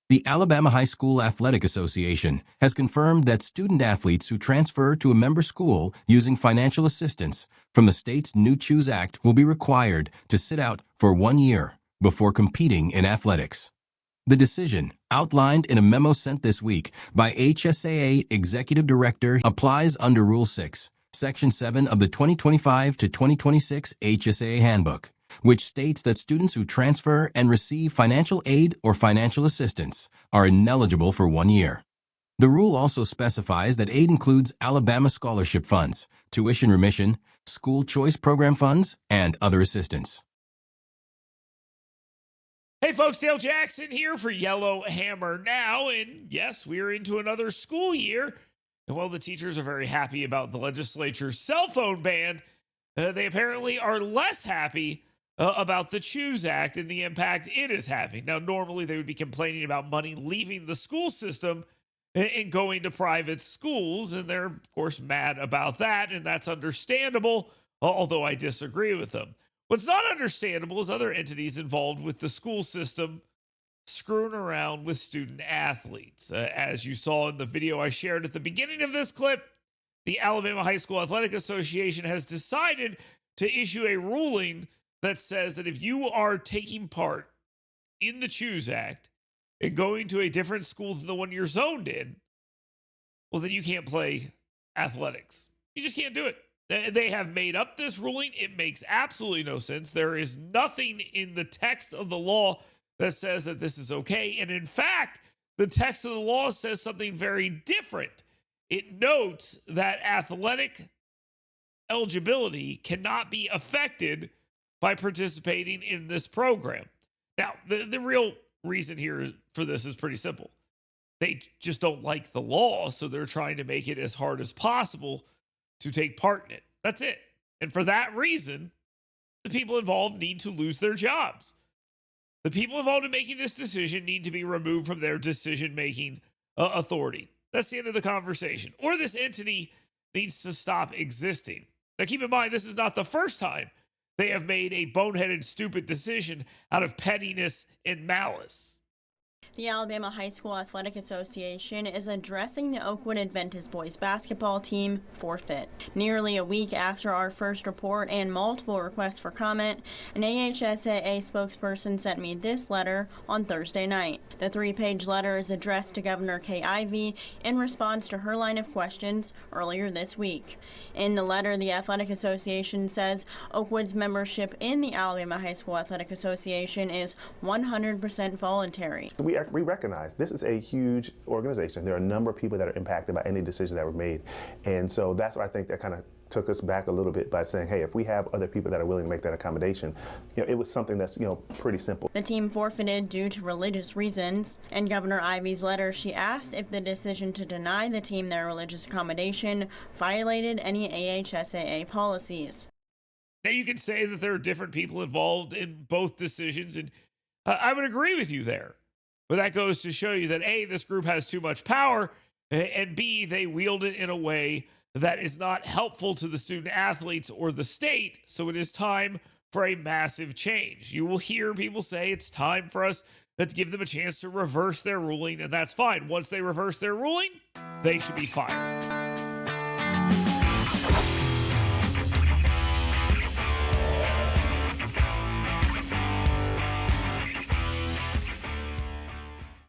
The Alabama High School Athletic Association has confirmed that student athletes who transfer to a member school using financial assistance from the state's new Choose Act will be required to sit out for 1 year before competing in athletics. The decision, outlined in a memo sent this week by AHSAA Executive Director, applies under Rule 6, Section 7 of the 2025 to 2026 AHSAA Handbook, which states that students who transfer and receive financial aid or financial assistance are ineligible for 1 year. The rule also specifies that aid includes Alabama scholarship funds, tuition remission, school choice program funds, and other assistance. Hey folks, Dale Jackson here for Yellow Hammer Now, and yes, we're into another school year. And while the teachers are very happy about the legislature's cell phone ban, they apparently are less happy about the Choose Act and the impact it is having. Now, normally they would be complaining about money leaving the school system and going to private schools, and they're, of course, mad about that, and that's understandable, although I disagree with them. What's not understandable is other entities involved with the school system screwing around with student athletes. As you saw in the video I shared at the beginning of this clip, the Alabama High School Athletic Association has decided to issue a ruling that says that if you are taking part in the Choose Act and going to a different school than the one you're zoned in, well, then you can't play athletics. You just can't do it. They have made up this ruling. It makes absolutely no sense. There is nothing in the text of the law that says that this is okay. And in fact, the text of the law says something very different. It notes that athletic eligibility cannot be affected by participating in this program. Now, the real reason here for this is pretty simple. They just don't like the law, so they're trying to make it as hard as possible to take part in it. That's it. And for that reason, the people involved need to lose their jobs. The people involved in making this decision need to be removed from their decision-making authority. That's the end of the conversation. Or this entity needs to stop existing. Now, keep in mind, this is not the first time they have made a boneheaded, stupid decision out of pettiness and malice. The Alabama High School Athletic Association is addressing the Oakwood Adventist boys basketball team forfeit. Nearly a week after our first report and multiple requests for comment, an AHSAA spokesperson sent me this letter on Thursday night. The 3-page letter is addressed to Governor Kay Ivey in response to her line of questions earlier this week. In the letter, the Athletic Association says Oakwood's membership in the Alabama High School Athletic Association is 100% voluntary. We recognize this is a huge organization. There are a number of people that are impacted by any decisions that were made. And so that's what I think that kind of took us back a little bit by saying, hey, if we have other people that are willing to make that accommodation, it was something that's, pretty simple. The team forfeited due to religious reasons. In Governor Ivey's letter, she asked if the decision to deny the team their religious accommodation violated any AHSAA policies. Now, you can say that there are different people involved in both decisions, and I would agree with you there. But that goes to show you that A, this group has too much power, and B, they wield it in a way that is not helpful to the student athletes or the state. So it is time for a massive change. You will hear people say it's time for us to give them a chance to reverse their ruling, and that's fine. Once they reverse their ruling, they should be fired.